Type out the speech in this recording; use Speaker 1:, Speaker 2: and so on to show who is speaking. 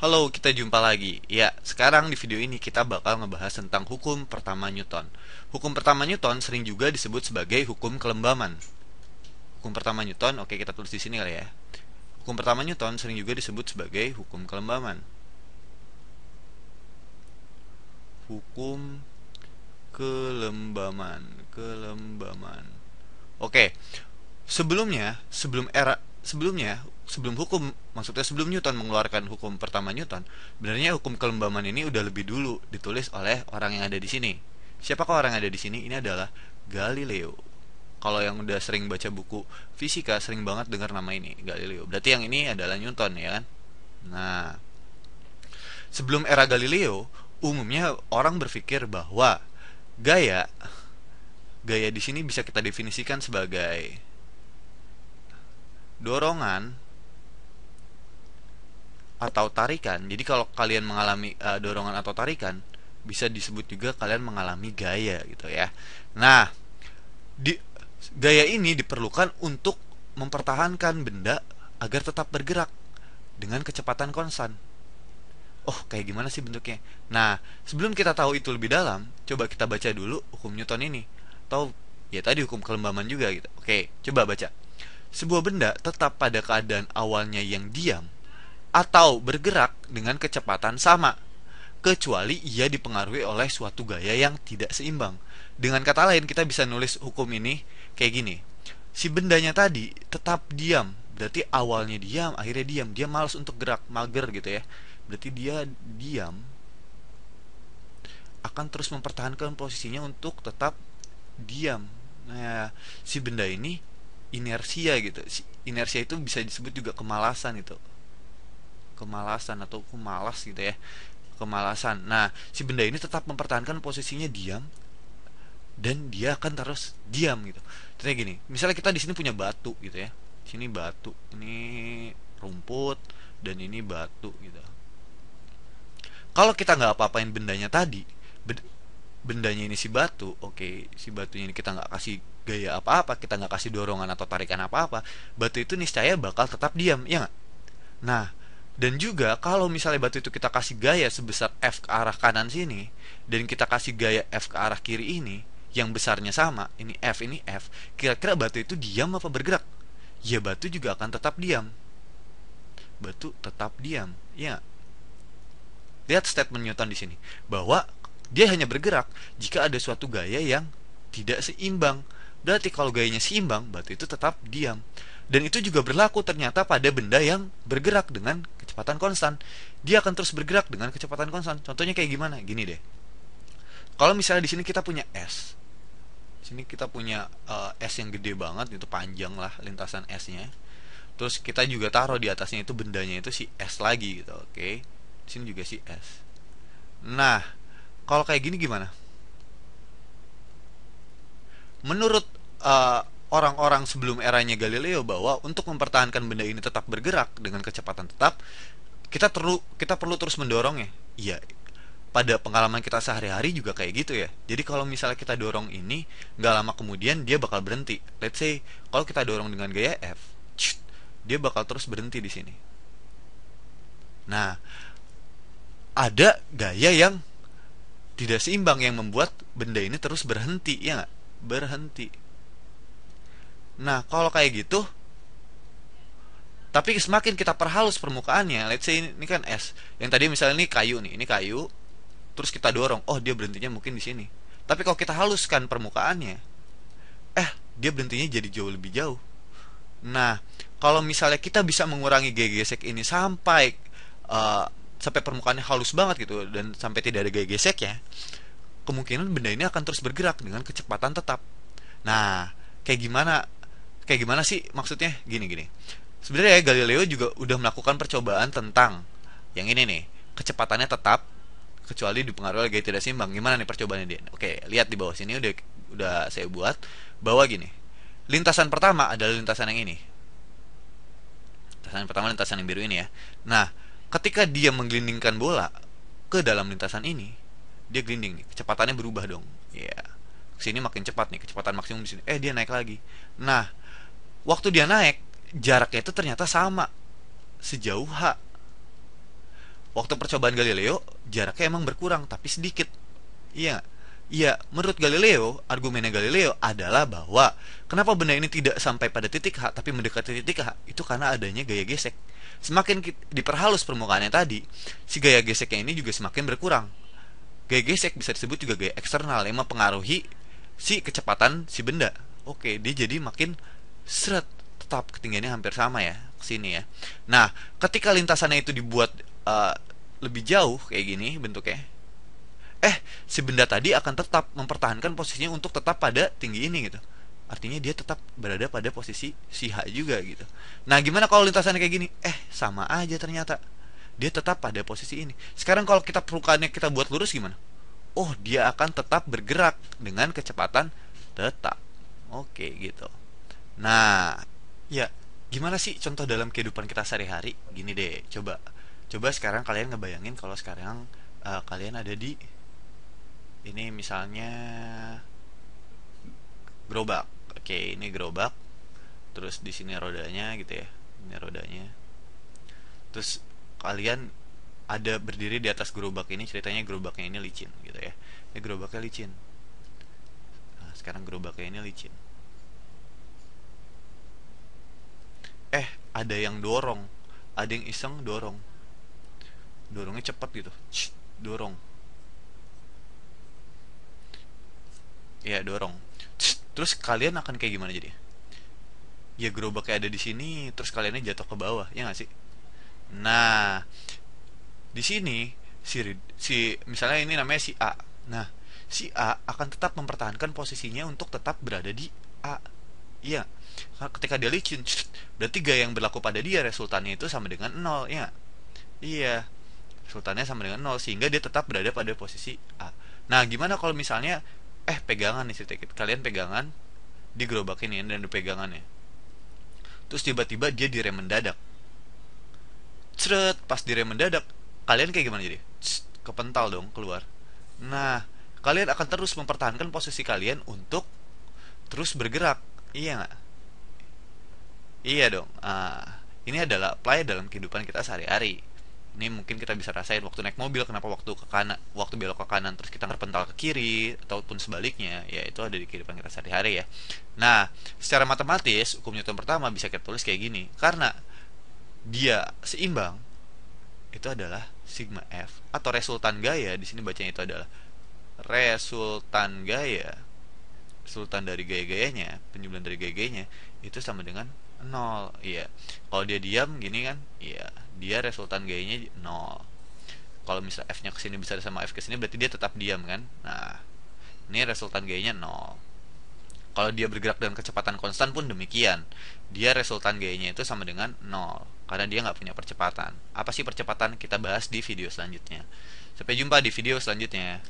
Speaker 1: Halo, kita jumpa lagi. Ya, sekarang di video ini kita bakal ngebahas tentang hukum pertama Newton. Hukum pertama Newton sering juga disebut sebagai hukum kelembaman. Hukum pertama Newton, oke kita tulis di sini kali ya. Hukum pertama Newton sering juga disebut sebagai hukum kelembaman. Hukum kelembaman. Oke, sebelum hukum, maksudnya sebelum Newton mengeluarkan hukum pertama Newton, sebenarnya hukum kelembaman ini udah lebih dulu ditulis oleh orang yang ada di sini. Siapakah orang yang ada di sini? Ini adalah Galileo. Kalau yang udah sering baca buku fisika sering banget dengar nama ini, Galileo. Berarti yang ini adalah Newton ya kan? Nah, sebelum era Galileo, umumnya orang berpikir bahwa gaya gaya di sini bisa kita definisikan sebagai dorongan atau tarikan. Jadi kalau kalian mengalami dorongan atau tarikan, bisa disebut juga kalian mengalami gaya gitu ya. Nah, di gaya ini diperlukan untuk mempertahankan benda agar tetap bergerak dengan kecepatan konstan. Oh, kayak gimana sih bentuknya? Nah, sebelum kita tahu itu lebih dalam, coba kita baca dulu hukum Newton ini. Atau ya tadi hukum kelembaman juga gitu. Oke, coba baca. Sebuah benda tetap pada keadaan awalnya yang diam atau bergerak dengan kecepatan sama, kecuali ia dipengaruhi oleh suatu gaya yang tidak seimbang. Dengan kata lain, kita bisa nulis hukum ini kayak gini. Si bendanya tadi tetap diam, berarti awalnya diam, akhirnya diam. Dia malas untuk gerak, mager gitu ya. Berarti dia diam, akan terus mempertahankan posisinya untuk tetap diam. Nah, si benda ini inersia gitu. Inersia itu bisa disebut juga kemalasan itu. Kemalasan atau kemalas gitu ya. Kemalasan. Nah, si benda ini tetap mempertahankan posisinya diam dan dia akan terus diam gitu. Contohnya gini, misalnya kita di sini punya batu gitu ya. Sini batu, ini rumput dan ini batu gitu. Kalau kita nggak apa-apain bendanya tadi, bendanya ini si batu, oke, si batunya ini kita nggak kasih gaya apa-apa, kita nggak kasih dorongan atau tarikan apa-apa, batu itu niscaya bakal tetap diam, ya nggak? Nah, dan juga kalau misalnya batu itu kita kasih gaya sebesar F ke arah kanan sini, dan kita kasih gaya F ke arah kiri ini, yang besarnya sama, ini F, kira-kira batu itu diam apa bergerak? Ya batu juga akan tetap diam. Batu tetap diam, ya. Lihat statement Newton di sini, bahwa dia hanya bergerak jika ada suatu gaya yang tidak seimbang. Berarti kalau gayanya seimbang, batu itu tetap diam. Dan itu juga berlaku ternyata pada benda yang bergerak dengan kecepatan konstan. Dia akan terus bergerak dengan kecepatan konstan. Contohnya kayak gimana? Gini deh. Kalau misalnya di sini kita punya S. Di sini kita punya S yang gede banget, itu panjang lah lintasan S-nya. Terus kita juga taruh di atasnya itu bendanya itu si S lagi gitu, oke. Di sini juga si S. Nah, kalau kayak gini gimana? Menurut orang-orang sebelum eranya Galileo, bahwa untuk mempertahankan benda ini tetap bergerak dengan kecepatan tetap, kita perlu terus mendorongnya. Iya, pada pengalaman kita sehari-hari juga kayak gitu ya. Jadi kalau misalnya kita dorong ini, nggak lama kemudian dia bakal berhenti. Let's say kalau kita dorong dengan gaya F, dia bakal terus berhenti di sini. Nah, ada gaya yang tidak seimbang yang membuat benda ini terus berhenti, ya nggak? Berhenti. Nah, kalau kayak gitu, tapi semakin kita perhalus permukaannya, let's say ini kan es, yang tadi misalnya ini kayu, terus kita dorong, oh dia berhentinya mungkin di sini. Tapi kalau kita haluskan permukaannya, dia berhentinya jadi jauh lebih jauh. Nah, kalau misalnya kita bisa mengurangi gaya gesek ini uh, sampai permukaannya halus banget gitu dan sampai tidak ada gaya gesek ya, kemungkinan benda ini akan terus bergerak dengan kecepatan tetap. Nah, kayak gimana? Kayak gimana sih maksudnya? Gini-gini. Sebenarnya Galileo juga udah melakukan percobaan tentang yang ini nih, kecepatannya tetap kecuali dipengaruhi oleh gaya tidak seimbang. Gimana nih percobaannya dia? Oke, lihat di bawah sini udah saya buat bahwa gini. Lintasan pertama adalah lintasan yang ini. Lintasan pertama lintasan yang biru ini ya. Nah, ketika dia menggelindingkan bola ke dalam lintasan ini, dia gelinding nih, kecepatannya berubah dong. Ya. Yeah. Sini makin cepat nih, kecepatan maksimum di sini. Dia naik lagi. Nah, waktu dia naik, jaraknya itu ternyata sama, sejauh h. Waktu percobaan Galileo, jaraknya emang berkurang, tapi sedikit. Iya, iya. Menurut Galileo, argumennya Galileo adalah bahwa kenapa benda ini tidak sampai pada titik H, tapi mendekati titik H, itu karena adanya gaya gesek. Semakin diperhalus permukaannya tadi, si gaya geseknya ini juga semakin berkurang. Gaya gesek bisa disebut juga gaya eksternal yang mempengaruhi si kecepatan si benda. Oke, dia jadi makin seret, tetap ketinggiannya hampir sama ya ke sini ya. Nah, ketika lintasannya itu dibuat eh, lebih jauh kayak gini bentuknya, si benda tadi akan tetap mempertahankan posisinya untuk tetap pada tinggi ini gitu. Artinya dia tetap berada pada posisi si H juga gitu. Nah, gimana kalau lintasannya kayak gini? Sama aja ternyata. Dia tetap pada posisi ini. Sekarang kalau kita permukaannya kita buat lurus gimana? Oh, dia akan tetap bergerak dengan kecepatan tetap. Oke, gitu. Nah, ya, gimana sih contoh dalam kehidupan kita sehari-hari? Gini deh, coba. Coba sekarang kalian ngebayangin kalau sekarang kalian ada di ini misalnya gerobak. Oke, ini gerobak. Terus di sini rodanya gitu ya. Ini rodanya. Terus kalian ada berdiri di atas gerobak ini, ceritanya gerobaknya ini licin gitu ya. Ini gerobaknya licin. Nah, sekarang gerobaknya ini licin. Ada yang dorong. Ada yang iseng dorong. Dorongnya cepat gitu. Dorong. Ya, dorong. Terus kalian akan kayak gimana jadi? Ya gerobaknya ada di sini, terus kaliannya jatuh ke bawah, ya nggak sih? Nah, di sini si misalnya ini namanya si A. Nah, si A akan tetap mempertahankan posisinya untuk tetap berada di A. Iya. Ketika dia licin, berarti gaya yang berlaku pada dia resultannya itu sama dengan nol, ya. Iya. Resultannya sama dengan nol sehingga dia tetap berada pada posisi A. Nah, gimana kalau misalnya pegangan nih sedikit. Kalian pegangan di gerobak ini dan di pegangannya. Terus tiba-tiba dia direm mendadak. Cret, pas direm mendadak, kalian kayak gimana jadi? Kepental dong keluar. Nah, kalian akan terus mempertahankan posisi kalian untuk terus bergerak. Iya nggak? Iya dong. Ini adalah apply dalam kehidupan kita sehari-hari. Ini mungkin kita bisa rasain waktu naik mobil, kenapa waktu ke kanan, waktu belok ke kanan terus kita terpental ke kiri ataupun sebaliknya, ya itu ada di kehidupan kita sehari-hari ya. Nah, secara matematis hukum Newton pertama bisa kita tulis kayak gini. Karena dia seimbang, itu adalah sigma F atau resultan gaya, di sini bacanya itu adalah resultan gaya. Resultan dari gaya-gayanya, penjumlahan dari gaya-gayanya itu sama dengan nol. Iya. Kalau dia diam gini kan, iya, dia resultan gayanya nol. Kalau misal F-nya kesini besar sama F kesini berarti dia tetap diam kan. Nah, ini resultan gayanya nol. Kalau dia bergerak dengan kecepatan konstan pun demikian. Dia resultan gayanya itu sama dengan nol karena dia nggak punya percepatan. Apa sih percepatan? Kita bahas di video selanjutnya. Sampai jumpa di video selanjutnya.